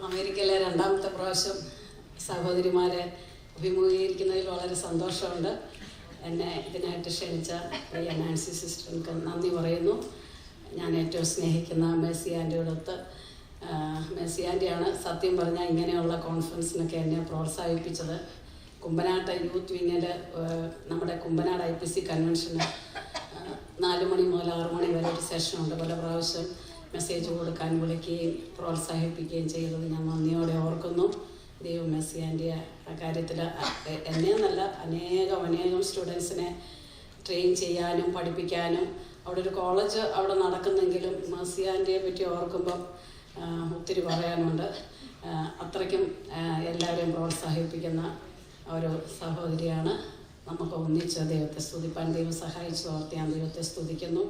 അമേരിക്കയിലെ രണ്ടാമത്തെ പ്രാവശ്യം സഹോദരിമാരെ അഭിമുഖീകരിക്കുന്നതിൽ വളരെ സന്തോഷമുണ്ട്. എന്നെ ഇതിനായിട്ട് ക്ഷണിച്ച പ്രിയ നാൻസി സിസ്റ്റർക്ക് നന്ദി പറയുന്നു. ഞാൻ ഏറ്റവും സ്നേഹിക്കുന്ന മേഴ്സി ആൻറ്റിയോടൊത്ത് മേഴ്സി ആൻറ്റിയാണ് സത്യം പറഞ്ഞാൽ ഇങ്ങനെയുള്ള കോൺഫറൻസിനൊക്കെ എന്നെ പ്രോത്സാഹിപ്പിച്ചത്. കുമ്പനാട്ട് യൂത്ത് വിങ്ങിൽ നമ്മുടെ കുമ്പനാട് IPC കൺവെൻഷന് 4 മണി മുതൽ 6 മണി വരെ ഒരു സെഷനുണ്ട്. പല പ്രാവശ്യം മെസ്സേജ് കൊടുക്കാൻ വിളിക്കുകയും പ്രോത്സാഹിപ്പിക്കുകയും ചെയ്തത് ഞാൻ നന്ദിയോടെ ഓർക്കുന്നു. ദൈവം മെസ്സി ആൻറ്റിയെ ആ കാര്യത്തിൽ എന്നെയെന്നല്ല അനേകം സ്റ്റുഡൻസിനെ ട്രെയിൻ ചെയ്യാനും പഠിപ്പിക്കാനും അവിടെ ഒരു കോളേജ് അവിടെ നടക്കുന്നെങ്കിലും മെസ്സി ആൻറ്റിയെ പറ്റി ഓർക്കുമ്പം ഒത്തിരി പറയാനുണ്ട്. അത്രയ്ക്കും എല്ലാവരെയും പ്രോത്സാഹിപ്പിക്കുന്ന ഒരു സഹോദരിയാണ്. നമുക്ക് ഒന്നിച്ച് ദൈവത്തെ സ്തുതിപ്പാൻ ദൈവം സഹായിച്ചു ഓർത്ത് ഞാൻ ദൈവത്തെ സ്തുതിക്കുന്നു.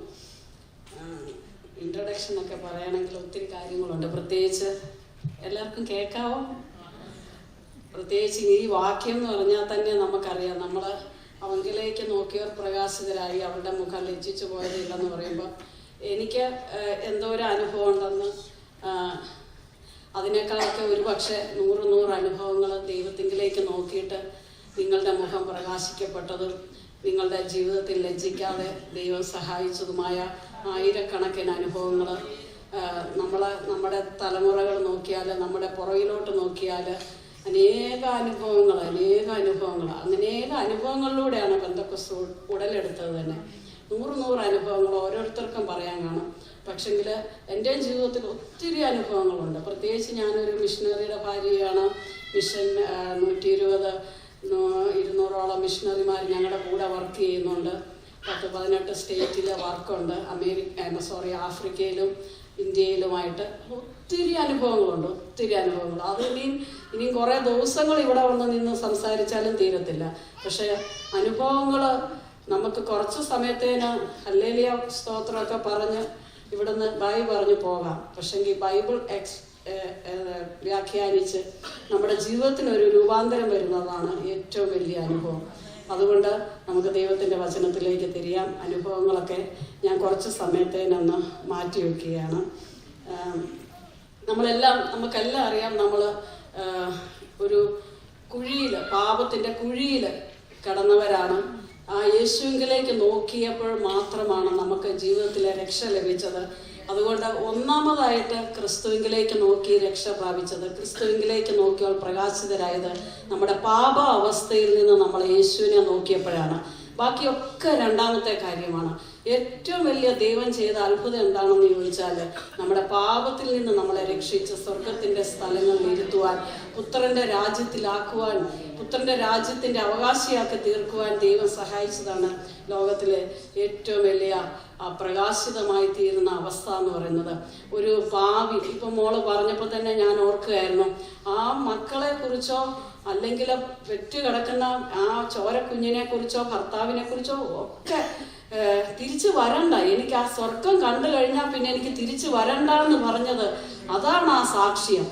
ഇൻട്രൊഡക്ഷനൊക്കെ പറയുകയാണെങ്കിൽ ഒത്തിരി കാര്യങ്ങളുണ്ട്. പ്രത്യേകിച്ച് എല്ലാവർക്കും കേൾക്കാവോ? പ്രത്യേകിച്ച് ഈ വാക്യം എന്ന് പറഞ്ഞാൽ തന്നെ നമുക്കറിയാം, നമ്മൾ അവങ്കിലേക്ക് നോക്കിയവർ പ്രകാശിതരായി അവരുടെ മുഖം ലജ്ജിച്ചു പോയതില്ലെന്ന് പറയുമ്പോൾ എനിക്ക് എന്തോ ഒരു അനുഭവം ഉണ്ടെന്ന്, അതിനേക്കാളൊക്കെ ഒരു പക്ഷേ 100 അനുഭവങ്ങൾ ദൈവത്തിങ്കിലേക്ക് നോക്കിയിട്ട് നിങ്ങളുടെ മുഖം പ്രകാശിക്കപ്പെട്ടതും നിങ്ങളുടെ ജീവിതത്തിൽ ലജ്ജിക്കാതെ ദൈവം സഹായിച്ചതുമായ ആയിരക്കണക്കിന് അനുഭവങ്ങൾ നമ്മുടെ തലമുറകൾ നോക്കിയാൽ, നമ്മുടെ പുറകിലോട്ട് നോക്കിയാൽ അനേക അനുഭവങ്ങൾ അനേക അനുഭവങ്ങളിലൂടെയാണ് പെന്തക്കോസ്ത് ഉടലെടുത്തത് തന്നെ. 100 അനുഭവങ്ങൾ ഓരോരുത്തർക്കും പറയാൻ കാണും. പക്ഷെങ്കിൽ എൻ്റെയും ജീവിതത്തിൽ ഒത്തിരി അനുഭവങ്ങളുണ്ട്. പ്രത്യേകിച്ച് ഞാനൊരു മിഷണറിയുടെ ഭാര്യയാണ്. മിഷൻ 120-200ഓളം മിഷണറിമാർ ഞങ്ങളുടെ കൂടെ വർക്ക് ചെയ്യുന്നുണ്ട്. 10-18 സ്റ്റേറ്റിലെ വർക്കുണ്ട്. ആഫ്രിക്കയിലും ഇന്ത്യയിലുമായിട്ട് ഒത്തിരി അനുഭവങ്ങളുണ്ട്. അത് ഇനിയും കുറേ ദിവസങ്ങൾ ഇവിടെ വന്ന് നിന്ന് സംസാരിച്ചാലും തീരത്തില്ല. പക്ഷേ അനുഭവങ്ങൾ നമുക്ക് കുറച്ച് സമയത്തേന് ഹല്ലേലൂയ സ്തോത്രമൊക്കെ പറഞ്ഞ് ഇവിടുന്ന് ബൈ പറഞ്ഞു പോകാം. പക്ഷെങ്കിൽ ബൈബിൾ വ്യാഖ്യാനിച്ച് നമ്മുടെ ജീവിതത്തിനൊരു രൂപാന്തരം വരുന്നതാണ് ഏറ്റവും വലിയ അനുഭവം. അതുകൊണ്ട് നമുക്ക് ദൈവത്തിൻ്റെ വചനത്തിലേക്ക് തിരിയാം. അനുഭവങ്ങളൊക്കെ ഞാൻ കുറച്ച് സമയത്തേനൊന്ന് മാറ്റി വയ്ക്കുകയാണ്. നമുക്കെല്ലാം അറിയാം, നമ്മൾ ഒരു പാപത്തിൻ്റെ കുഴിയിൽ കടന്നവരാണ്. ആ യേശുവിലേക്ക് നോക്കിയപ്പോൾ മാത്രമാണ് നമുക്ക് ജീവിതത്തിലെ രക്ഷ ലഭിച്ചത്. അതുകൊണ്ട് ഒന്നാമതായിട്ട് ക്രിസ്തുവിലേക്ക് നോക്കി രക്ഷ പ്രാപിച്ചത്, ക്രിസ്തുവിലേക്ക് നോക്കിയാൽ പ്രകാശിതരായത് നമ്മുടെ പാപ അവസ്ഥയിൽ നിന്ന് നമ്മൾ യേശുവിനെ നോക്കിയപ്പോഴാണ്. ബാക്കിയൊക്കെ രണ്ടാമത്തെ കാര്യമാണ്. ഏറ്റവും വലിയ ദൈവം ചെയ്ത അത്ഭുതം എന്താണെന്ന് ചോദിച്ചാൽ, നമ്മുടെ പാപത്തിൽ നിന്ന് നമ്മളെ രക്ഷിച്ച് സ്വർഗത്തിൻ്റെ സ്ഥലങ്ങളിൽ ഇരുത്തുവാൻ, പുത്രൻ്റെ രാജ്യത്തിലാക്കുവാൻ, പുത്രൻ്റെ രാജ്യത്തിൻ്റെ അവകാശിയാക്കി തീർക്കുവാൻ ദൈവം സഹായിച്ചതാണ് ലോകത്തിലെ ഏറ്റവും വലിയ പ്രകാശിതമായി തീരുന്ന അവസ്ഥ എന്ന് പറയുന്നത്. ഒരു ഭാവി, ഇപ്പം മോള് പറഞ്ഞപ്പോൾ തന്നെ ഞാൻ ഓർക്കുകയായിരുന്നു, ആ മക്കളെ കുറിച്ചോ അല്ലെങ്കിൽ പെറ്റ് കിടക്കുന്ന ആ ചോരക്കുഞ്ഞിനെ കുറിച്ചോ ഭർത്താവിനെ കുറിച്ചോ ഒക്കെ തിരിച്ചു വരണ്ട, എനിക്ക് ആ സ്വർഗം കണ്ടു കഴിഞ്ഞാൽ പിന്നെ എനിക്ക് തിരിച്ചു വരണ്ട എന്ന് പറഞ്ഞത് അതാണ് ആ സാക്ഷ്യം.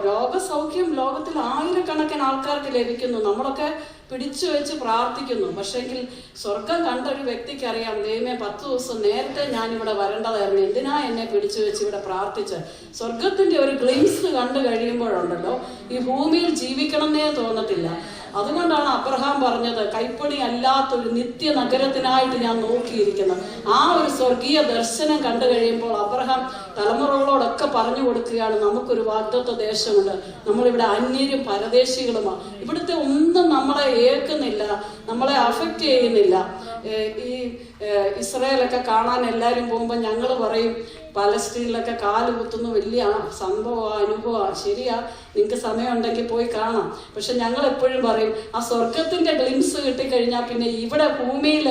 രോഗസൗഖ്യം ലോകത്തിൽ ആയിരക്കണക്കിന് ആൾക്കാർക്ക് ലഭിക്കുന്നു. നമ്മളൊക്കെ പിടിച്ചു വെച്ച് പ്രാർത്ഥിക്കുന്നു. പക്ഷേങ്കിൽ സ്വർഗം കണ്ട ഒരു വ്യക്തിക്ക് അറിയാം, ദൈവമേ 10 ദിവസം നേരത്തെ ഞാനിവിടെ വരേണ്ടതായിരുന്നു, എന്തിനാ എന്നെ പിടിച്ചു വെച്ച് ഇവിടെ പ്രാർത്ഥിച്ച്. സ്വർഗത്തിൻ്റെ ഒരു ഗ്ലിംസ് കണ്ടു കഴിയുമ്പോഴുണ്ടല്ലോ ഈ ഭൂമിയിൽ ജീവിക്കണമെന്നേ തോന്നത്തില്ല. അതുകൊണ്ടാണ് അബ്രഹാം പറഞ്ഞത്, കൈപ്പണി അല്ലാത്തൊരു നിത്യ നഗരത്തിനായിട്ട് ഞാൻ നോക്കിയിരിക്കുന്നത്. ആ ഒരു സ്വർഗീയ ദർശനം കണ്ടു കഴിയുമ്പോൾ അബ്രഹാം തലമുറകളോടൊക്കെ പറഞ്ഞു കൊടുക്കുകയാണ്, നമുക്കൊരു വാഗ്ദത്ത ദേശമുണ്ട്, നമ്മളിവിടെ അന്യരും പരദേശികളുമാണ്, ഇവിടുത്തെ ഒന്നും നമ്മളെ ഏൽക്കുന്നില്ല, നമ്മളെ അഫക്റ്റ് ചെയ്യുന്നില്ല. ഈ ഇസ്രായേലൊക്കെ കാണാൻ എല്ലാവരും പോകുമ്പോൾ ഞങ്ങൾ പറയും, പലസ്തീനിലൊക്കെ കാല് കുത്തുന്നു, വലിയ സംഭവമാണ്, അനുഭവമാണ്. ശരിയാ, നിങ്ങൾക്ക് സമയമുണ്ടെങ്കിൽ പോയി കാണാം. പക്ഷെ ഞങ്ങൾ എപ്പോഴും പറയും, ആ സ്വർഗത്തിൻ്റെ ഗ്ലിംസ് കിട്ടിക്കഴിഞ്ഞാൽ പിന്നെ ഇവിടെ ഭൂമിയിൽ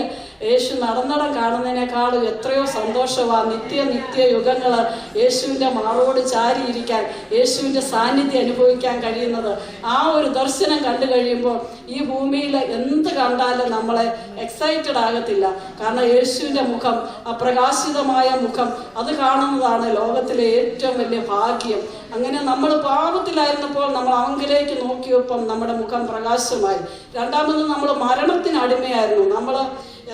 യേശു നടന്നടം കാണുന്നതിനേക്കാളും എത്രയോ സന്തോഷമാണ്. നിത്യ യുഗങ്ങൾ യേശുവിൻ്റെ മാറോട് ചാരിയിരിക്കാൻ, യേശുവിൻ്റെ സാന്നിധ്യം അനുഭവിക്കാൻ കഴിയുന്നത്. ആ ഒരു ദർശനം കണ്ടു കഴിയുമ്പോൾ ഈ ഭൂമിയിൽ എന്ത് കണ്ടാലും നമ്മളെ എക്സൈറ്റഡ് ആകത്തില്ല. കാരണം യേശുവിൻ്റെ മുഖം, ആ പ്രകാശിതമായ മുഖം, അത് കാണുന്നതാണ് ലോകത്തിലെ ഏറ്റവും വലിയ ഭാഗ്യം. അങ്ങനെ നമ്മൾ പാപത്തിലായിരുന്നപ്പോൾ നമ്മൾ അവങ്കിലേക്ക് നോക്കിയപ്പം നമ്മുടെ മുഖം പ്രകാശമായി. രണ്ടാമത് നമ്മൾ മരണത്തിന് അടിമയായിരുന്നു. നമ്മൾ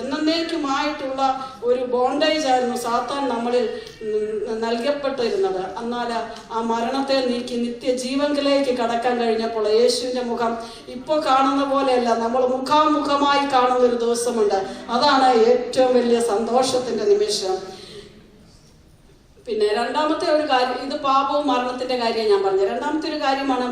എന്നേക്കുമായിട്ടുള്ള ഒരു ബോണ്ടേജ് ആയിരുന്നു സാത്താൻ നമ്മളിൽ നൽകപ്പെട്ടിരുന്നത്. എന്നാൽ ആ മരണത്തെ നീക്കി നിത്യജീവങ്കിലേക്ക് കടക്കാൻ കഴിഞ്ഞപ്പോൾ യേശുവിൻ്റെ മുഖം ഇപ്പോൾ കാണുന്ന പോലെയല്ല, നമ്മൾ മുഖാമുഖമായി കാണുന്ന ഒരു ദിവസമുണ്ട്. അതാണ് ഏറ്റവും വലിയ സന്തോഷത്തിൻ്റെ നിമിഷം. പിന്നെ രണ്ടാമത്തെ ഒരു കാര്യം, ഇത് പാപവും മരണത്തിൻ്റെ കാര്യം ഞാൻ പറഞ്ഞു. രണ്ടാമത്തെ ഒരു കാര്യമാണ്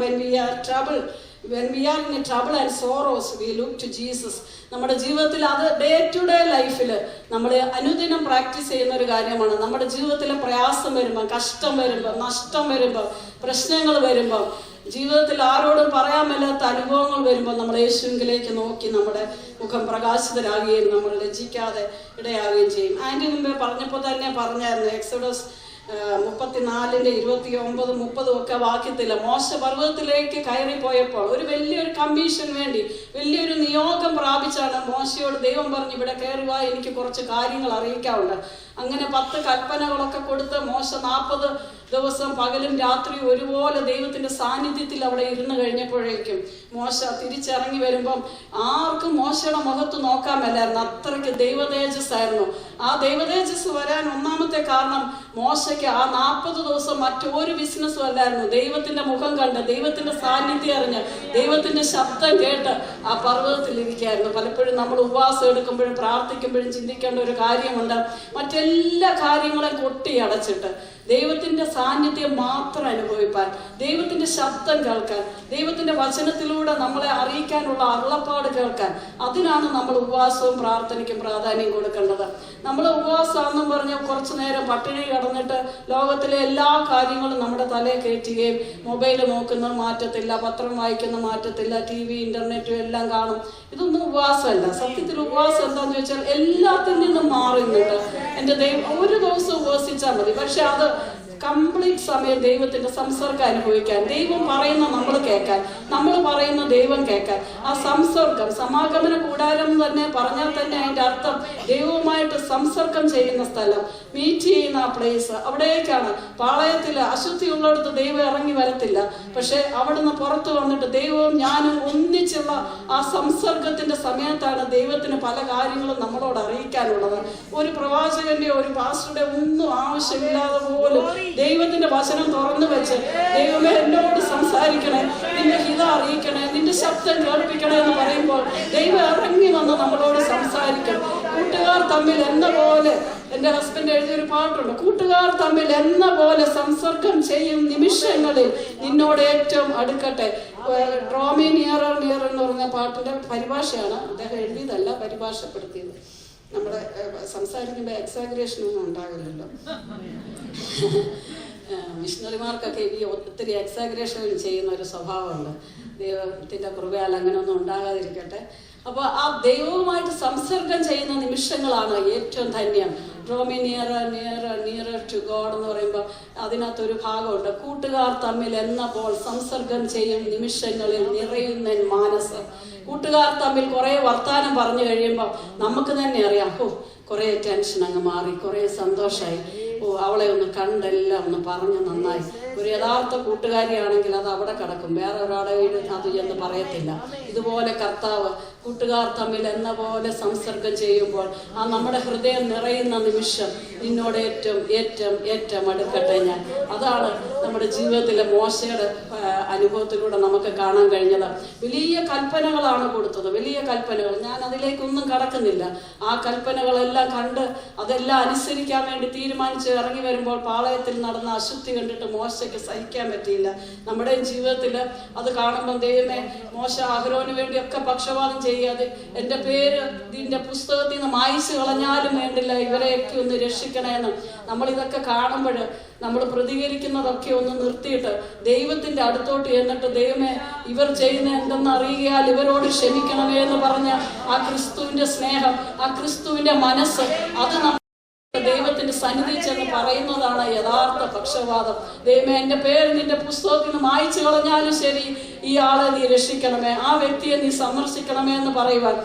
when we are in trouble and sorrows we look to Jesus. നമ്മുടെ ജീവിതത്തിൽ അത് ഡേ ടു ഡേ ലൈഫിൽ നമ്മൾ അനുദിനം പ്രാക്ടീസ് ചെയ്യുന്ന ഒരു കാര്യമാണ്. നമ്മുടെ ജീവിതത്തിൽ പ്രയാസം വരുമ്പോൾ, കഷ്ടം വരുമ്പോൾ, നഷ്ടം വരുമ്പോൾ, പ്രശ്നങ്ങൾ വരുമ്പോൾ, ജീവിതത്തിൽ ആരോടും പറയാൻ മേലാത്ത അനുഭവങ്ങൾ വരുമ്പോൾ നമ്മൾ യേശുവിലേക്ക് നോക്കി നമ്മുടെ മുഖം പ്രകാശിതരാകുകയും നമ്മൾ ലജ്ജിക്കാതെ ഇടയാകുകയും ചെയ്യും. ആൻറ്റി മുമ്പേ പറഞ്ഞപ്പോൾ തന്നെ പറഞ്ഞായിരുന്നു, എക്സോഡസ് 34:29-30 ഒക്കെ വാക്യത്തില് മോശ പർവ്വതത്തിലേക്ക് കയറിപ്പോയപ്പോൾ ഒരു വലിയൊരു കമ്മീഷൻ വേണ്ടി വലിയൊരു നിയോഗം പ്രാപിച്ചാണ് മോശയോട് ദൈവം പറഞ്ഞു, ഇവിടെ കയറുക, എനിക്ക് കുറച്ച് കാര്യങ്ങൾ അറിയിക്കാറുണ്ട്. അങ്ങനെ 10 കൽപ്പനകളൊക്കെ കൊടുത്ത് മോശ 40 ദിവസം പകലും രാത്രി ഒരുപോലെ ദൈവത്തിന്റെ സാന്നിധ്യത്തിൽ അവിടെ ഇരുന്ന് കഴിഞ്ഞപ്പോഴേക്കും മോശ തിരിച്ചിറങ്ങി വരുമ്പം ആർക്കും മോശയുടെ മുഖത്ത് നോക്കാൻ മേലായിരുന്നു, അത്രയ്ക്ക് ദൈവതേജസ് ആയിരുന്നു. ആ ദൈവതേജസ് വരാൻ ഒന്നാമത്തെ കാരണം മോശയ്ക്ക് ആ 40 ദിവസം മറ്റൊരു ബിസിനസ്സും അല്ലായിരുന്നു. ദൈവത്തിന്റെ മുഖം കണ്ട്, ദൈവത്തിന്റെ സാന്നിധ്യം അറിഞ്ഞ്, ദൈവത്തിന്റെ ശബ്ദം കേട്ട് ആ പർവ്വതത്തിൽ ഇരിക്കുകയായിരുന്നു. പലപ്പോഴും നമ്മൾ ഉപവാസം എടുക്കുമ്പോഴും പ്രാർത്ഥിക്കുമ്പോഴും ചിന്തിക്കേണ്ട ഒരു കാര്യമുണ്ട്, മറ്റെല്ലാ കാര്യങ്ങളെയും കൊട്ടി അടച്ചിട്ട് ദൈവത്തിന്റെ സാന്നിധ്യം മാത്രം അനുഭവിപ്പാൻ, ദൈവത്തിന്റെ ശബ്ദം കേൾക്കാൻ, ദൈവത്തിന്റെ വചനത്തിലൂടെ നമ്മളെ അറിയിക്കാനുള്ള അരുളപ്പാട് കേൾക്കാൻ, അതിനാണ് നമ്മൾ ഉപവാസവും പ്രാർത്ഥനയ്ക്കും പ്രാധാന്യം കൊടുക്കേണ്ടത്. നമ്മൾ ഉപവാസമാണെന്നും പറഞ്ഞ് കുറച്ചു നേരം പട്ടിണി കിടന്നിട്ട് ലോകത്തിലെ എല്ലാ കാര്യങ്ങളും നമ്മുടെ തലയിൽ കയറ്റുകയും മൊബൈൽ നോക്കുന്നത് മാറ്റത്തില്ല, പത്രം വായിക്കുന്നത് മാറ്റത്തില്ല, TV ഇന്റർനെറ്റും എല്ലാം കാണും. ഇതൊന്നും ഉപവാസമല്ല. സത്യത്തിൽ ഉപവാസം എന്താണെന്ന് ചോദിച്ചാൽ എല്ലാത്തിൽ നിന്നും മാറുന്നുണ്ട്. എൻ്റെ ദൈവം ഒരു ദിവസം ഉപവസിച്ചാൽ മതി, പക്ഷെ അത് കംപ്ലീറ്റ് സമയം ദൈവത്തിന്റെ സംസർഗം അനുഭവിക്കാൻ, ദൈവം പറയുന്ന നമ്മൾ കേൾക്കാൻ, നമ്മൾ പറയുന്ന ദൈവം കേൾക്കാൻ. ആ സംസർഗം, സമാഗമന കൂടാരം തന്നെ പറഞ്ഞാൽ തന്നെ അതിൻ്റെ അർത്ഥം ദൈവവുമായിട്ട് സംസർഗം ചെയ്യുന്ന സ്ഥലം, മീറ്റ് ചെയ്യുന്ന ആ പ്ലേസ്. അവിടേക്കാണ് പാളയത്തിൽ അശുദ്ധി ഉള്ളിടത്ത് ദൈവം ഇറങ്ങി വരത്തില്ല. പക്ഷെ അവിടുന്ന് പുറത്തു വന്നിട്ട് ദൈവവും ഞാനും ഒന്നിച്ചുള്ള ആ സംസർഗത്തിന്റെ സമയത്താണ് ദൈവത്തിന് പല കാര്യങ്ങളും നമ്മളോട് അറിയിക്കാനുള്ളത്. ഒരു പ്രവാചകന്റെ ഒരു പാസ്റ്ററുടെ ഒന്നും ആവശ്യമില്ലാതെ പോലും ദൈവത്തിന്റെ വചനം തുറന്നു വെച്ച്, ദൈവമേ എന്നോട് സംസാരിക്കണേ, നിന്റെ ഹിത അറിയിക്കണേ, നിന്റെ ശബ്ദം കേൾപ്പിക്കണേ എന്ന് പറയുമ്പോൾ ദൈവം ഇറങ്ങി വന്ന് നമ്മളോട് സംസാരിക്കും. കൂട്ടുകാർ തമ്മിൽ എന്ന പോലെ, എൻ്റെ ഹസ്ബൻഡ് എഴുതിയൊരു പാട്ടുണ്ട്, കൂട്ടുകാർ തമ്മിൽ എന്ന പോലെ സംസർഗം ചെയ്യും നിമിഷങ്ങളിൽ നിന്നോട് ഏറ്റവും അടുക്കട്ടെ. ഡ്രോ മീ നിയറർ നിയർ എന്ന് പറഞ്ഞ പാട്ടിന്റെ പരിഭാഷയാണ്, അദ്ദേഹം എഴുതിയതല്ല, പരിഭാഷപ്പെടുത്തിയത്. നമ്മുടെ സംസാരിക്കുമ്പോൾ എക്സാഗ്രേഷൻ ഒന്നും ഉണ്ടാകില്ലല്ലോ. മിഷണറിമാർക്കൊക്കെ ഈ ഒത്തിരി എക്സാഗ്രേഷൻ ചെയ്യുന്ന ഒരു സ്വഭാവമുണ്ട്. ദൈവത്തിൻ്റെ കൃപയാൽ അങ്ങനെയൊന്നും ഉണ്ടാകാതിരിക്കട്ടെ. അപ്പോൾ ആ ദൈവവുമായിട്ട് സംസർഗം ചെയ്യുന്ന നിമിഷങ്ങളാണ് ഏറ്റവും ധന്യം. ഡ്രോമി നിയറർ ടു ഗോഡ് എന്ന് പറയുമ്പോൾ അതിനകത്തൊരു ഭാഗമുണ്ട്, കൂട്ടുകാർ തമ്മിൽ എന്നപ്പോൾ സംസർഗം ചെയ്യും നിമിഷങ്ങളിൽ നിറയുന്ന മാനസ്. കൂട്ടുകാർ തമ്മിൽ കുറേ വർത്താനം പറഞ്ഞു കഴിയുമ്പോൾ നമുക്ക് തന്നെ അറിയാം, കുറേ ടെൻഷൻ അങ്ങ് മാറി, കുറേ സന്തോഷമായി, അവളെ ഒന്ന് കണ്ടെല്ലാം ഒന്ന് പറഞ്ഞു നന്നായി. ഒരു യഥാർത്ഥ കൂട്ടുകാരിയാണെങ്കിൽ അത് അവിടെ കിടക്കും, വേറെ ഒരാളെ വീട് അത് എന്ന് പറയത്തില്ല. ഇതുപോലെ കർത്താവ് കൂട്ടുകാർ തമ്മിൽ എന്ന പോലെ സംസർഗം ചെയ്യുമ്പോൾ ആ നമ്മുടെ ഹൃദയം നിറയുന്ന നിമിഷം നിന്നോട് ഏറ്റവും ഏറ്റവും ഏറ്റവും അടുക്കട്ടെ ഞാൻ. അതാണ് നമ്മുടെ ജീവിതത്തിലെ മോശയുടെ അനുഭവത്തിലൂടെ നമുക്ക് കാണാൻ കഴിഞ്ഞത്. വലിയ കൽപ്പനകളാണ് കൊടുത്തത്, വലിയ കൽപ്പനകൾ. ഞാൻ അതിലേക്കൊന്നും കടക്കുന്നില്ല. ആ കൽപ്പനകളെല്ലാം കണ്ട് അതെല്ലാം അനുസരിക്കാൻ വേണ്ടി തീരുമാനിച്ച് ഇറങ്ങി വരുമ്പോൾ പാളയത്തിൽ നടന്ന അശുദ്ധി കണ്ടിട്ട് മോശയ്ക്ക് സഹിക്കാൻ പറ്റിയില്ല. നമ്മുടെ ജീവിതത്തിൽ അത് കാണുമ്പോൾ ദൈവമേ, മോശ അഹരോന് വേണ്ടിയൊക്കെ പക്ഷപാതം ചെയ്യാതെ എൻ്റെ പേര് ഇതിൻ്റെ പുസ്തകത്തിൽ നിന്ന് മായ്ച്ചു കളഞ്ഞാലും വേണ്ടില്ല, ഇവരെയൊക്കെ ഒന്ന് രക്ഷിക്കണമെന്ന് നമ്മളിതൊക്കെ കാണുമ്പോൾ നമ്മൾ പ്രതികരിക്കുന്നതൊക്കെ ഒന്ന് നിർത്തിയിട്ട് ദൈവത്തിൻ്റെ അടുത്തോട്ട് എന്നിട്ട് ദൈവമേ ഇവർ ചെയ്യുന്ന എന്തെന്ന് അറിയുകയാൽ ഇവരോട് ക്ഷമിക്കണമേ എന്ന് പറഞ്ഞ ആ ക്രിസ്തുവിൻ്റെ സ്നേഹം, ആ ക്രിസ്തുവിൻ്റെ മനസ്സ്, അത് ദൈവത്തിന്റെ സന്നിധി ചെന്ന് പറയുന്നതാണ് യഥാർത്ഥ പക്ഷപാതം. ദൈവമേ എൻ്റെ പേര് നിന്റെ പുസ്തകത്തിൽ നിന്ന് മായ്ച്ചു കളഞ്ഞാലും ശരി, ഈ ആളെ നീ രക്ഷിക്കണമേ, ആ വ്യക്തിയെ നീ സന്ദർശിക്കണമേ എന്ന് പറയുവാൻ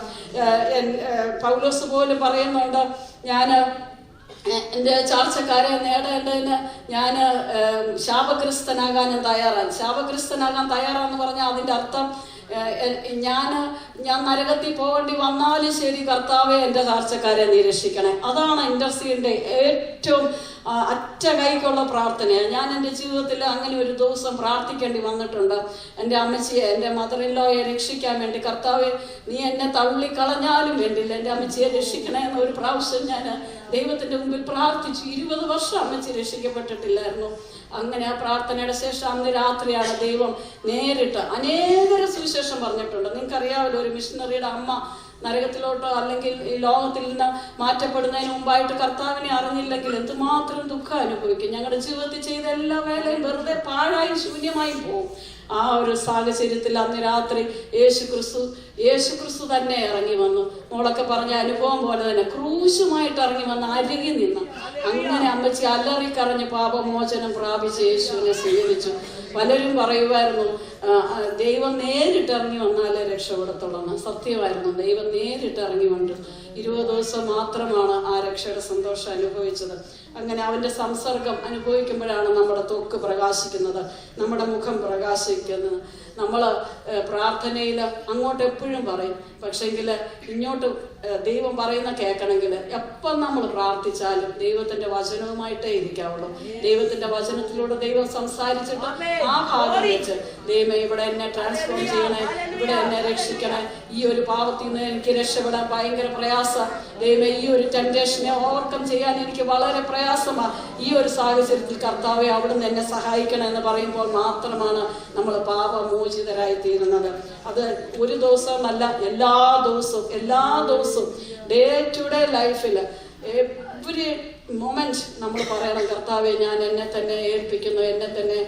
പൗലോസ് പോലും പറയുന്നുണ്ട്, ഞാൻ എൻ്റെ ചാർച്ചക്കാരെ നേടേണ്ടതിന് ഞാൻ ശാപഗ്രസ്തനാകാൻ തയ്യാറാണ്. ശാപഗ്രസ്തനാകാൻ തയ്യാറാന്ന് പറഞ്ഞാൽ അതിൻ്റെ അർത്ഥം ഞാൻ നരകത്തിൽ പോകേണ്ടി വന്നാലും ശരി, കർത്താവെ എൻ്റെ ചാർച്ചക്കാരെ നീ രക്ഷിക്കണേ. അതാണ് ഇന്റർസീഡിന്റെ ഏറ്റവും അറ്റ കൈക്കുള്ള പ്രാർത്ഥനയാണ്. ഞാൻ എൻ്റെ ജീവിതത്തിൽ അങ്ങനെ ഒരു ദിവസം പ്രാർത്ഥിക്കേണ്ടി വന്നിട്ടുണ്ട്. എൻ്റെ അമ്മച്ചിയെ, എൻ്റെ മദറിൻലോയെ രക്ഷിക്കാൻ വേണ്ടി. കർത്താവെ, നീ എന്നെ തള്ളിക്കളഞ്ഞാലും വേണ്ടില്ല, എൻ്റെ അമ്മച്ചിയെ രക്ഷിക്കണേ എന്ന് ഒരു പ്രാവശ്യം ഞാൻ ദൈവത്തിൻ്റെ മുമ്പിൽ പ്രാർത്ഥിച്ചു. 20 വർഷം അമ്മച്ചി രക്ഷിക്കപ്പെട്ടിട്ടില്ലായിരുന്നു. അങ്ങനെ ആ പ്രാർത്ഥനയുടെ ശേഷം അന്ന് രാത്രിയാണ് ദൈവം നേരിട്ട് അനേകര സുവിശേഷം പറഞ്ഞിട്ടുണ്ട്. നിങ്ങൾക്കറിയാമല്ലോ, ഒരു മിഷണറിയുടെ അമ്മ നരകത്തിലോട്ടോ അല്ലെങ്കിൽ ഈ ലോകത്തിൽ നിന്ന് മാറ്റപ്പെടുന്നതിന് മുമ്പായിട്ട് കർത്താവിനെ അറിഞ്ഞില്ലെങ്കിൽ എന്തുമാത്രം ദുഃഖം അനുഭവിക്കും. ഞങ്ങളുടെ ജീവിതത്തിൽ ചെയ്ത എല്ലാ വേലയും വെറുതെ പാഴായി ശൂന്യമായി പോകും. ആ ഒരു സാഹചര്യത്തിൽ അന്ന് രാത്രി യേശു ക്രിസ്തു തന്നെ ഇറങ്ങി വന്നു. മോളൊക്കെ പറഞ്ഞ അനുഭവം പോലെ തന്നെ ക്രൂശുമായിട്ട് ഇറങ്ങി വന്ന് അരുകി നിന്ന് അങ്ങനെ അമ്മച്ചി അലറിക്കറഞ്ഞ് പാപമോചനം പ്രാപിച്ച് യേശുവിനെ സ്വീകരിച്ചു. പലരും പറയുമായിരുന്നു, ദൈവം നേരിട്ട് ഇറങ്ങി വന്നാലേ രക്ഷപ്പെടത്തുള്ളൂ. സത്യമായിരുന്നു, ദൈവം നേരിട്ട് ഇറങ്ങി വന്നു. 20 ദിവസം മാത്രമാണ് ആ രക്ഷയുടെ സന്തോഷം അനുഭവിച്ചത്. അങ്ങനെ അവൻ്റെ സംസർഗം അനുഭവിക്കുമ്പോഴാണ് നമ്മുടെ ത്വക്ക് പ്രകാശിക്കുന്നത്, നമ്മുടെ മുഖം പ്രകാശിക്കുന്നത്. നമ്മൾ പ്രാർത്ഥനയിൽ അങ്ങോട്ട് എപ്പോഴും പറയും, പക്ഷെങ്കിൽ ഇങ്ങോട്ട് ദൈവം പറയുന്ന കേൾക്കണമെങ്കിൽ എപ്പം നമ്മൾ പ്രാർത്ഥിച്ചാലും ദൈവത്തിന്റെ വചനവുമായിട്ടേ ഇരിക്കാവുള്ളൂ. ദൈവത്തിന്റെ വചനത്തിലൂടെ ദൈവം സംസാരിച്ചിട്ട് ആ ഭാഗം വെച്ച് ദൈവം ഇവിടെ എന്നെ ട്രാൻസ്ഫോം ചെയ്യണേ, ഇവിടെ എന്നെ രക്ഷിക്കണേ, ഈ ഒരു പാപത്തിൽ നിന്ന് എനിക്ക് രക്ഷപ്പെടാൻ ഭയങ്കര പ്രയാസം, ദൈവം ഈ ഒരു ടെംപ്റ്റേഷനെ ഓവർകം ചെയ്യാൻ എനിക്ക് വളരെ പ്രയാസമാണ്, ഈ ഒരു സാഹചര്യത്തിൽ കർത്താവെ അവിടുന്ന് എന്നെ സഹായിക്കണം എന്ന് പറയുമ്പോൾ മാത്രമാണ് നമ്മൾ പാപമോചിതരായി തീരുന്നത്. അത് ഒരു ദിവസമല്ല, എല്ലാ ദിവസവും ഡേ ടു ഡേ ലൈഫിൽ എവരി മൊമെന്റ് നമ്മൾ പറയണം, കർത്താവെ ഞാൻ എന്നെ തന്നെ ഏൽപ്പിക്കുന്നു, എന്നെ തന്നെ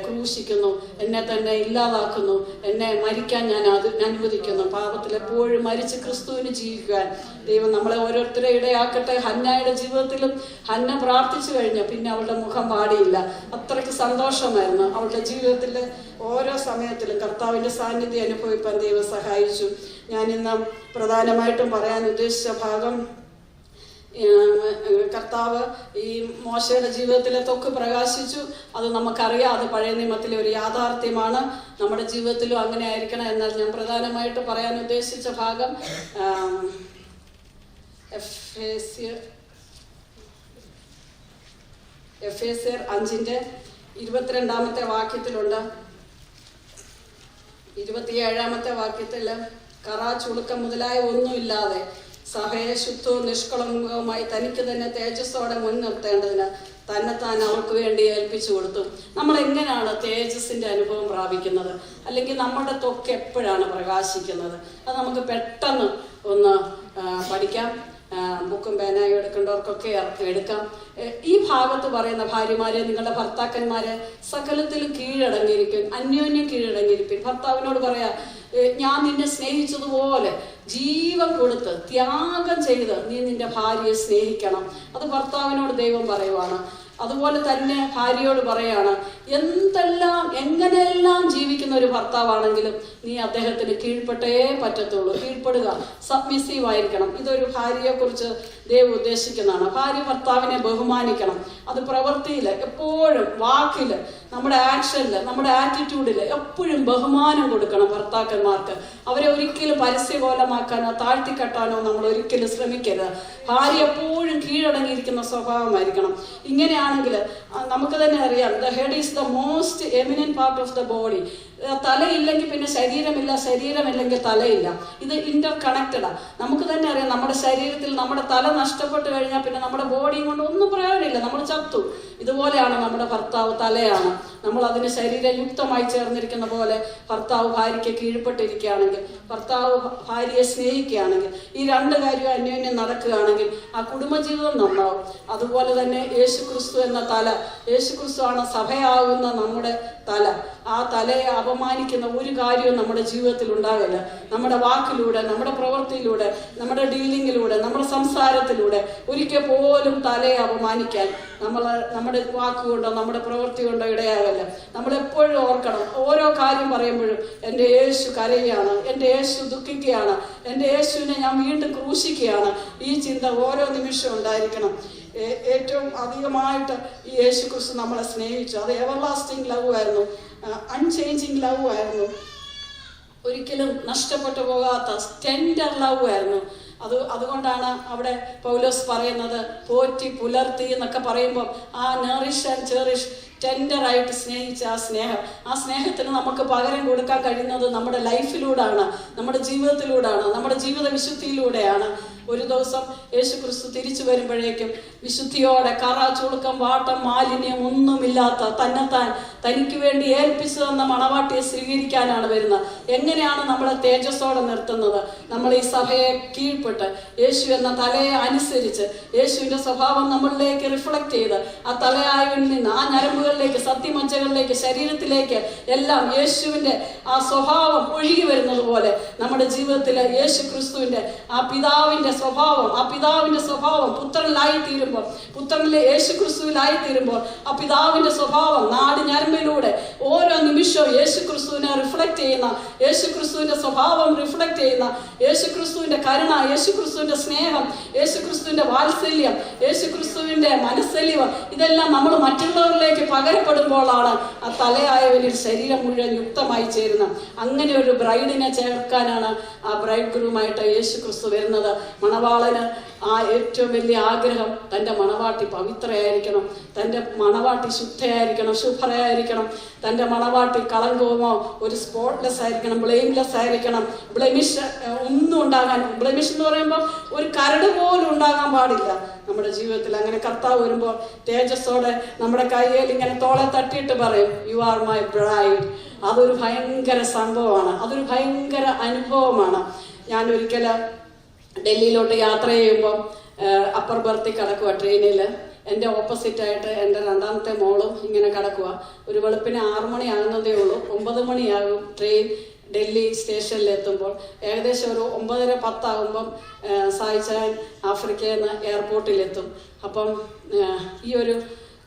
ക്രൂശിക്കുന്നു, എന്നെ തന്നെ ഇല്ലാതാക്കുന്നു, എന്നെ മരിക്കാൻ ഞാൻ അനുവദിക്കുന്നു. പാപത്തിൽ എപ്പോഴും മരിച്ച് ക്രിസ്തുവിന് ജീവിക്കുവാൻ ദൈവം നമ്മളെ ഓരോരുത്തരെ ഇടയാക്കട്ടെ. ഹന്നയുടെ ജീവിതത്തിലും ഹന്ന പ്രാർത്ഥിച്ചു കഴിഞ്ഞ പിന്നെ അവളുടെ മുഖം പാടിയില്ല. അത്രയ്ക്ക് സന്തോഷമായിരുന്നു. അവളുടെ ജീവിതത്തിൽ ഓരോ സമയത്തിലും കർത്താവിൻ്റെ സാന്നിധ്യം അനുഭവിക്കാൻ ദൈവം സഹായിച്ചു. ഞാനിന്ന് പ്രധാനമായിട്ടും പറയാൻ ഉദ്ദേശിച്ച ഭാഗം, കർത്താവ് ഈ മോശയുടെ ജീവിതത്തിലെ ത്വക്ക് പ്രകാശിച്ചു. അത് നമുക്കറിയാം, അത് പഴയ നിയമത്തിലെ ഒരു യാഥാർത്ഥ്യമാണ്. നമ്മുടെ ജീവിതത്തിലും അങ്ങനെ ആയിരിക്കണം. എന്നാൽ ഞാൻ പ്രധാനമായിട്ട് പറയാൻ ഉദ്ദേശിച്ച ഭാഗം എഫേസ്യർ 5:22 വാക്യത്തിലുണ്ട്. 27 വാക്യത്തിൽ, കറ ചുളുക്കം മുതലായ ഒന്നുമില്ലാതെ സഭയെ ശുദ്ധവും നിഷ്കളങ്കവുമായി തനിക്ക് തന്നെ തേജസ്സോടെ മുൻനിർത്തേണ്ടതിന് തന്നെത്താൻ അവർക്ക് വേണ്ടി ഏൽപ്പിച്ചു കൊടുത്തു. നമ്മൾ എങ്ങനെയാണ് തേജസ്സിന്റെ അനുഭവം പ്രാപിക്കുന്നത്, അല്ലെങ്കിൽ നമ്മുടെ ത്വക്ക് എപ്പോഴാണ് പ്രകാശിക്കുന്നത്? അത് നമുക്ക് പെട്ടെന്ന് ഒന്ന് പഠിക്കാം. ബുക്കും പേനയും എടുക്കേണ്ടവർക്കൊക്കെ എടുക്കാം. ഈ ഭാഗത്ത് പറയുന്ന ഭാര്യമാരെ, നിങ്ങളുടെ ഭർത്താക്കന്മാരെ സകലത്തിലും കീഴടങ്ങിയിരിക്കും, അന്യോന്യം കീഴടങ്ങിയിരിക്കും. ഭർത്താവിനോട് പറയാ, ഞാൻ നിന്നെ സ്നേഹിച്ചതുപോലെ ജീവൻ കൊടുത്ത് ത്യാഗം ചെയ്ത് നീ നിന്റെ ഭാര്യയെ സ്നേഹിക്കണം. അത് ഭർത്താവിനോട് ദൈവം പറയുവാണ്. അതുപോലെ തന്നെ ഭാര്യയോട് പറയാണ്, എങ്ങനെയെല്ലാം ജീവിക്കുന്ന ഒരു ഭർത്താവാണെങ്കിലും നീ അദ്ദേഹത്തിന് കീഴ്പ്പെട്ടേ പറ്റത്തുള്ളൂ. കീഴ്പ്പെടുക, സബ്മിസീവ് ആയിരിക്കണം. ഇതൊരു ഭാര്യയെ കുറിച്ച് ദൈവം ഉദ്ദേശിക്കുന്നതാണ്. ഭാര്യ ഭർത്താവിനെ ബഹുമാനിക്കണം. അത് പ്രവൃത്തിയിൽ എപ്പോഴും, വാക്കിൽ, നമ്മുടെ ആക്ഷനിൽ, നമ്മുടെ ആറ്റിറ്റ്യൂഡിൽ എപ്പോഴും ബഹുമാനം കൊടുക്കണം ഭർത്താക്കന്മാർക്ക്. അവരെ ഒരിക്കലും പരസ്യകോലമാക്കാനോ താഴ്ത്തിക്കെട്ടാനോ നമ്മൾ ഒരിക്കലും ശ്രമിക്കരുത്. ഭാര്യ എപ്പോഴും കീഴടങ്ങിയിരിക്കുന്ന സ്വഭാവമായിരിക്കണം. ഇങ്ങനെയാണെങ്കിൽ നമുക്ക് തന്നെ അറിയാം, the head is the most eminent part of the body. തലയില്ലെങ്കിൽ പിന്നെ ശരീരമില്ല, ശരീരമില്ലെങ്കിൽ തലയില്ല. ഇത് ഇന്റർ കണക്റ്റഡാണ്. നമുക്ക് തന്നെ അറിയാം, നമ്മുടെ ശരീരത്തിൽ നമ്മുടെ തല നഷ്ടപ്പെട്ട് കഴിഞ്ഞാൽ പിന്നെ നമ്മുടെ ബോഡിയും കൊണ്ട് ഒന്നും പ്രയോജനമില്ല, നമ്മൾ ചത്തു. ഇതുപോലെയാണ് നമ്മുടെ ഭർത്താവ്, തലയാണ്. നമ്മൾ അതിന് ശരീരയുക്തമായി ചേർന്നിരിക്കുന്ന പോലെ ഭർത്താവ് ഭാര്യയ്ക്ക് കീഴ്പ്പെട്ടിരിക്കുകയാണെങ്കിൽ, ഭർത്താവ് ഭാര്യയെ സ്നേഹിക്കുകയാണെങ്കിൽ, ഈ രണ്ട് കാര്യവും അന്യോന്യം നടക്കുകയാണെങ്കിൽ ആ കുടുംബജീവിതം നന്നാവും. അതുപോലെ തന്നെ യേശുക്രിസ്തു എന്ന തല, യേശുക്രിസ്തു ആണ് സഭയാകുന്ന നമ്മുടെ തല. ആ തലയെ അപമാനിക്കുന്ന ഒരു കാര്യവും നമ്മുടെ ജീവിതത്തിൽ ഉണ്ടാവില്ല. നമ്മുടെ വാക്കിലൂടെ, നമ്മുടെ പ്രവൃത്തിയിലൂടെ, നമ്മുടെ ഡീലിങ്ങിലൂടെ, നമ്മുടെ സംസാരത്തിലൂടെ ഒരിക്കൽ പോലും തലയെ അപമാനിക്കാൻ നമ്മുടെ വാക്കുകൊണ്ടോ നമ്മുടെ പ്രവൃത്തി കൊണ്ടോ ഇടയാകല്ല. നമ്മളെപ്പോഴും ഓർക്കണം, ഓരോ കാര്യം പറയുമ്പോഴും എൻ്റെ യേശു കരയുകയാണ്, എൻ്റെ യേശു ദുഃഖിക്കുകയാണ്, എൻ്റെ യേശുവിനെ ഞാൻ വീണ്ടും ക്രൂശിക്കുകയാണ്. ഈ ചിന്ത ഓരോ നിമിഷവും ഉണ്ടായിരിക്കണം. ഏറ്റവും അധികമായിട്ട് ഈ യേശു ക്രിസ്തു നമ്മളെ സ്നേഹിച്ചു. അത് എവർലാസ്റ്റിംഗ് ലവ് ആയിരുന്നു, അൺചേഞ്ചിങ് ലവ് ആയിരുന്നു. ഒരിക്കലും നഷ്ടപ്പെട്ടു പോകാത്ത ടെൻഡർ ലവ് ആയിരുന്നു. അതുകൊണ്ടാണ് അവിടെ പൗലോസ് പറയുന്നത് പോറ്റി പുലർത്തി എന്നൊക്കെ പറയുമ്പോൾ ആ നറിഷ് ആൻഡ് ചെറിഷ് ടെൻഡറായിട്ട് സ്നേഹിച്ച ആ സ്നേഹത്തിന് നമുക്ക് പകരം കൊടുക്കാൻ കഴിയുന്നത് നമ്മുടെ ലൈഫിലൂടെയാണ്, നമ്മുടെ ജീവിതത്തിലൂടെയാണ്, നമ്മുടെ ജീവിത വിശുദ്ധിയിലൂടെയാണ്. ഒരു ദിവസം യേശു ക്രിസ്തു തിരിച്ചു വരുമ്പോഴേക്കും വിശുദ്ധിയോടെ കറ, ചുളുക്കം, വാട്ടം, മാലിന്യം ഒന്നുമില്ലാത്ത തന്നെത്താൻ തനിക്ക് വേണ്ടി ഏൽപ്പിച്ചു തന്ന മണവാട്ടിയെ സ്വീകരിക്കാനാണ് വരുന്നത്. എങ്ങനെയാണ് നമ്മളെ തേജസ്സോടെ നിർത്തുന്നത്? നമ്മൾ ഈ സഭയെ കീഴ്പ്പെട്ട് യേശു എന്ന തലയെ അനുസരിച്ച് യേശുവിൻ്റെ സ്വഭാവം നമ്മളിലേക്ക് റിഫ്ലക്റ്റ് ചെയ്ത് ആ തലയായവനിൽ നിന്ന് ആ ഞരമ്പുകളിലേക്ക്, സത്യമജ്ജകളിലേക്ക്, ശരീരത്തിലേക്ക് എല്ലാം യേശുവിൻ്റെ ആ സ്വഭാവം ഒഴുകി വരുന്നത് പോലെ നമ്മുടെ ജീവിതത്തിൽ യേശു ക്രിസ്തുവിൻ്റെ ആ പിതാവിൻ്റെ സ്വഭാവം പുത്രനിലായിത്തീരുമ്പോൾ, പുത്രനിലെ യേശു ക്രിസ്തുവിലായിത്തീരുമ്പോൾ ആ പിതാവിൻ്റെ സ്വഭാവം നാടി ഞരമ്പിലൂടെ ഓരോ നിമിഷവും യേശു ക്രിസ്തുവിനെ റിഫ്ലക്റ്റ് ചെയ്യുന്ന, യേശു ക്രിസ്തുവിൻ്റെ സ്വഭാവം റിഫ്ലക്റ്റ് ചെയ്യുന്ന, യേശു ക്രിസ്തുവിൻ്റെ കരുണ, യേശു ക്രിസ്തുവിൻ്റെ സ്നേഹം, യേശു ക്രിസ്തുവിൻ്റെ വാത്സല്യം, യേശു ക്രിസ്തുവിൻ്റെ മനസ്സലിവ്, ഇതെല്ലാം നമ്മൾ മറ്റുള്ളവരിലേക്ക് പകരപ്പെടുമ്പോഴാണ് ആ തലയായവനിൽ ശരീരം മുഴുവൻ യുക്തമായി ചേരുന്നത്. അങ്ങനെ ഒരു ബ്രൈഡിനെ ചേർക്കാനാണ് ആ ബ്രൈഡ് ഗ്രൂമായിട്ട് യേശു ക്രിസ്തു വരുന്നത്. മണവാളന് ആ ഏറ്റവും വലിയ ആഗ്രഹം തൻ്റെ മണവാട്ടി പവിത്രയായിരിക്കണം, തൻ്റെ മണവാട്ടി ശുദ്ധയായിരിക്കണം, ശുഭ്രയായിരിക്കണം, തൻ്റെ മണവാട്ടി കളങ്കവുമോ ഒരു സ്പോട്ട്ലെസ് ആയിരിക്കണം, ബ്ലെയിംലെസ് ആയിരിക്കണം, ബ്ലെമിഷ് ഒന്നും ഉണ്ടാകാൻ, ബ്ലെമിഷ് എന്ന് പറയുമ്പോൾ ഒരു കരട് പോലും ഉണ്ടാകാൻ പാടില്ല നമ്മുടെ ജീവിതത്തിൽ. അങ്ങനെ കർത്താവ് വരുമ്പോൾ തേജസ്സോടെ നമ്മുടെ കയ്യിൽ ഇങ്ങനെ തോളെ തട്ടിയിട്ട് പറയും, യു ആർ മൈ ബ്രൈഡ്. അതൊരു ഭയങ്കര സംഭവമാണ്, അതൊരു ഭയങ്കര അനുഭവമാണ്. ഞാൻ ഒരിക്കൽ ഡൽഹിയിലോട്ട് യാത്ര ചെയ്യുമ്പോൾ അപ്പർ ബർത്തിൽ കിടക്കുക ട്രെയിനിൽ. എൻ്റെ ഓപ്പോസിറ്റായിട്ട് എൻ്റെ രണ്ടാമത്തെ മോളും ഇങ്ങനെ കിടക്കുക. ഒരു വെളുപ്പിന് 6 മണി ആകുന്നതേ ഉള്ളൂ, 9 മണിയാകും ട്രെയിൻ ഡൽഹി സ്റ്റേഷനിൽ എത്തുമ്പോൾ. ഏകദേശം ഒരു 9:10 ആകുമ്പം സായിച്ചാൻ ആഫ്രിക്കയിൽ നിന്ന് എയർപോർട്ടിലെത്തും. അപ്പം ഈ ഒരു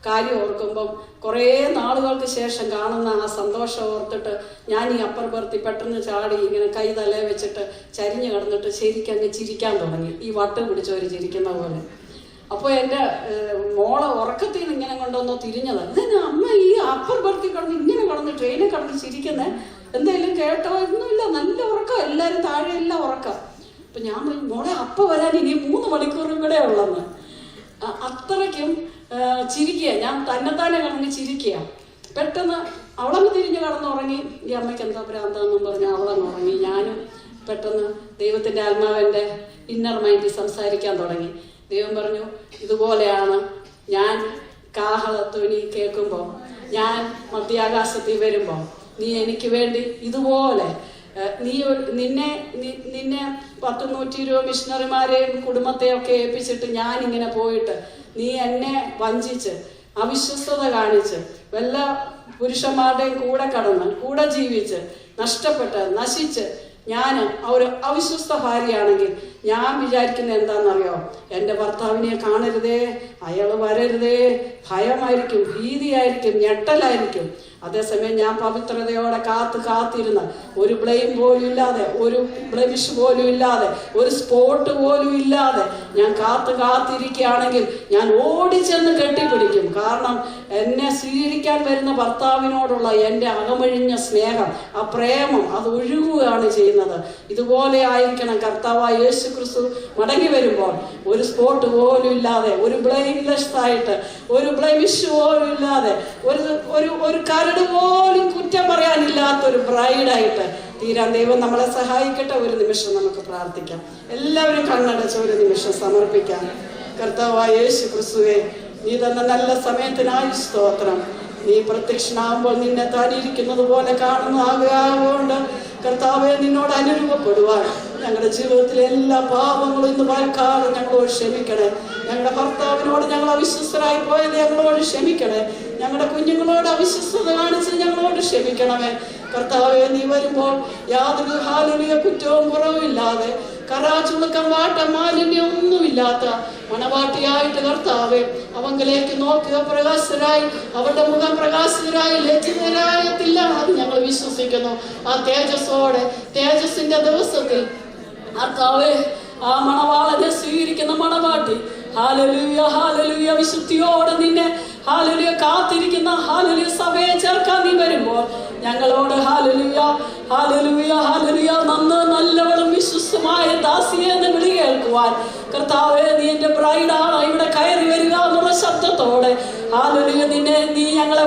കാര്യം ഓർക്കുമ്പം കുറേ നാളുകൾക്ക് ശേഷം കാണുന്ന ആ സന്തോഷം ഓർത്തിട്ട് ഞാൻ ഈ അപ്പർ ബർത്തി പെട്ടെന്ന് ചാടി ഇങ്ങനെ കൈ തലേ വെച്ചിട്ട് ചരിഞ്ഞ് കിടന്നിട്ട് ശരിക്കങ്ങ് ചിരിക്കാൻ തുടങ്ങി, ഈ വട്ട് പിടിച്ചവർ ചിരിക്കുന്ന പോലെ. അപ്പോൾ എൻ്റെ മോളെ ഉറക്കത്തിൽ നിന്ന് ഇങ്ങനെ കൊണ്ടുവന്നോ തിരിഞ്ഞത്, ഇതെന്നെ അമ്മ ഈ അപ്പർ ബർത്തി കിടന്ന് ഇങ്ങനെ കിടന്ന് ട്രെയിനിൽ കിടന്ന് ചിരിക്കുന്നത്, എന്തെങ്കിലും കേട്ടോ? ഒന്നുമില്ല, നല്ല ഉറക്കം, എല്ലാവരും താഴെ എല്ലാം ഉറക്കം. അപ്പം ഞാൻ പറഞ്ഞു, മോളെ അപ്പം വരാൻ ഇനി 3 മണിക്കൂറും കൂടെ ഉള്ളെന്ന്. അത്രയ്ക്കും ചിരിക്കുക, ഞാൻ തന്നെത്താനെ കിടന്ന് ചിരിക്കുക. പെട്ടെന്ന് അവളങ്ങ് തിരിഞ്ഞ് കിടന്നുറങ്ങി. ഈ അമ്മയ്ക്ക് എന്താ ഭ്രാന്താന്നും പറഞ്ഞ് അവളങ്ങ് ഉറങ്ങി. ഞാനും പെട്ടെന്ന് ദൈവത്തിൻ്റെ ആത്മാവിൻ്റെ ഇന്നർ മൈൻഡിൽ സംസാരിക്കാൻ തുടങ്ങി. ദൈവം പറഞ്ഞു, ഇതുപോലെയാണ് ഞാൻ കാഹളത്തൊനി കേൾക്കുമ്പോൾ, ഞാൻ മധ്യാകാശത്തിൽ വരുമ്പോൾ നീ എനിക്ക് വേണ്ടി ഇതുപോലെ നിന്നെ 120 മിഷണറിമാരെയും കുടുംബത്തെയൊക്കെ ഏൽപ്പിച്ചിട്ട് ഞാനിങ്ങനെ പോയിട്ട് നീ എന്നെ വഞ്ചിച്ച് അവിശ്വസ്തത കാണിച്ച് വല്ല പുരുഷന്മാരുടെയും കൂടെ കടന്ന് കൂടെ ജീവിച്ച് നഷ്ടപ്പെട്ട് നശിച്ച് ഞാൻ ഒരു അവിശ്വസ്ത ഭാര്യയാണെങ്കിൽ ഞാൻ വിചാരിക്കുന്നത് എന്താണെന്നറിയോ? എൻ്റെ ഭർത്താവിനെ കാണരുതേ, അയാൾ വരരുതേ, ഭയമായിരിക്കും, ഭീതിയായിരിക്കും, ഞെട്ടലായിരിക്കും. അതേസമയം ഞാൻ പവിത്രതയോടെ കാത്തിരുന്ന് ഒരു ബ്ലെയിം പോലും ഇല്ലാതെ, ഒരു ബ്ലെമിഷ് പോലും ഇല്ലാതെ, ഒരു സ്പോട്ട് പോലും ഇല്ലാതെ ഞാൻ കാത്തിരിക്കുകയാണെങ്കിൽ ഞാൻ ഓടിച്ചെന്ന് കെട്ടിപ്പിടിക്കും. കാരണം എന്നെ സ്വീകരിക്കാൻ വരുന്ന ഭർത്താവിനോടുള്ള എൻ്റെ അകമഴിഞ്ഞ സ്നേഹം, ആ പ്രേമം, അത് ഒഴുകുകയാണ് ചെയ്യുന്നത്. ഇതുപോലെ ആയിരിക്കണം കർത്താവായ യേശു ക്രിസ്തു മടങ്ങി വരുമ്പോൾ. ഒരു സ്പോട്ട് പോലും ഇല്ലാതെ, ഒരു ബ്ലെയിംലെസ് ആയിട്ട്, ഒരു ബ്ലെമിഷ് പോലും ഇല്ലാതെ, ഒരു കരട് പോലും കുറ്റം പറയാനില്ലാത്തൊരു ബ്രൈഡായിട്ട് തീരാൻ ദൈവം നമ്മളെ സഹായിക്കട്ടെ. ഒരു നിമിഷം നമുക്ക് പ്രാർത്ഥിക്കാം. എല്ലാവരും കണ്ണടച്ച് ഒരു നിമിഷം സമർപ്പിക്കാം. കർത്താവായ യേശു ക്രിസ്തുവേ, നീ തന്ന നല്ല സമയത്തിനായി സ്തോത്രം. നീ പ്രത്യക്ഷനാകുമ്പോൾ നിന്നെ താനിരിക്കുന്നത് പോലെ കാണുന്ന ആഗ്രഹമുണ്ട് കർത്താവെ. നിന്നോട് അനുരൂപപ്പെടുവാൻ ഞങ്ങളുടെ ജീവിതത്തിലെ എല്ലാ പാപങ്ങളും ഇന്ന് വായിക്കാതെ ഞങ്ങളോട് ക്ഷമിക്കണേ. ഞങ്ങളുടെ ഭർത്താവിനോട് ഞങ്ങൾ അവിശ്വസ്തരായി പോയത് ഞങ്ങളോട് ക്ഷമിക്കണേ. ഞങ്ങളുടെ കുഞ്ഞുങ്ങളോട് അവിശ്വസ്തത കാണിച്ച് ഞങ്ങളോട് ക്ഷമിക്കണമേ. കർത്താവെ, നീ വരുമ്പോൾ യാതൊരു ഹാലുലിയ കുറ്റവും കുറവില്ലാതെ, കറാചുളുക്കം, വാട്ടം, മാലിന്യം ഒന്നുമില്ലാത്ത മണവാട്ടിയായിട്ട് കർത്താവെ അവങ്കിലേക്ക് നോക്കുക. പ്രകാശരായി, അവരുടെ മുഖം പ്രകാശിതരായി, ലജ്ജിതരായത്തില്ല. അത് ഞങ്ങൾ വിശ്വസിക്കുന്നു. ആ തേജസ്സോടെ, തേജസ്സിന്റെ ദിവസത്തിൽ കർത്താവെ ആ മണവാളനെ സ്വീകരിക്കുന്ന മണവാട്ടി, ഹല്ലേലൂയ, ഹല്ലേലൂയ, വിശുദ്ധിയോടെ നിന്നെ ഹല്ലേലൂയ കാത്തിരിക്കുന്ന ഹല്ലേലൂയ സഭയെ ചേർക്കാൻ നീ വരുമ്പോൾ ഞങ്ങളോട് ഹല്ലേലൂയ ഹല്ലേലൂയ ഹല്ലേലൂയ നല്ലവളും വിശ്വസ്തമായ ദാസിയെ എന്ന് വിളി കേൾക്കുവാൻ കർത്താവേ, നീ എൻ്റെ ബ്രൈഡാണ്, ഇവിടെ കയറി വരിക എന്നുള്ള ശബ്ദത്തോടെ ഹല്ലേലൂയ നീ ഞങ്ങളെ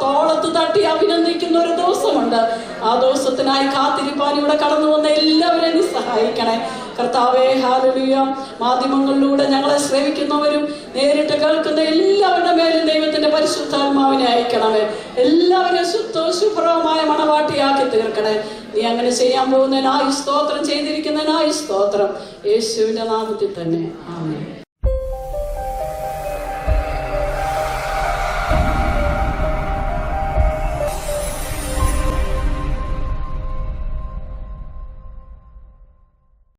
തോളത്ത് തട്ടി അഭിനന്ദിക്കുന്ന ഒരു ദിവസമുണ്ട്. ആ ദിവസത്തിനായി കാത്തിരിപ്പാൻ ഇവിടെ കടന്നു വന്ന എല്ലാവരെയും നീ സഹായിക്കണേ കർത്താവേ. ഹല്ലേലൂയ മാധ്യമങ്ങളിലൂടെ ഞങ്ങളെ ശ്രമിക്കുന്നവരും നേരിട്ട് കേൾക്കുന്ന എല്ലാവരുടെ മേലും ദൈവത്തിന്റെ പരിശുദ്ധാത്മാവിനെ അയക്കണമേ. എല്ലാവരും ശുഭ്രമായ മണവാട്ടിയാക്കി തീർക്കണേ. നീ അങ്ങനെ ചെയ്യാൻ പോകുന്നതിനായി സ്തോത്രം, ചെയ്തിരിക്കുന്നതിനായി സ്തോത്രം. യേശുവിന്റെ നാമത്തിൽ തന്നെ ആമേൻ.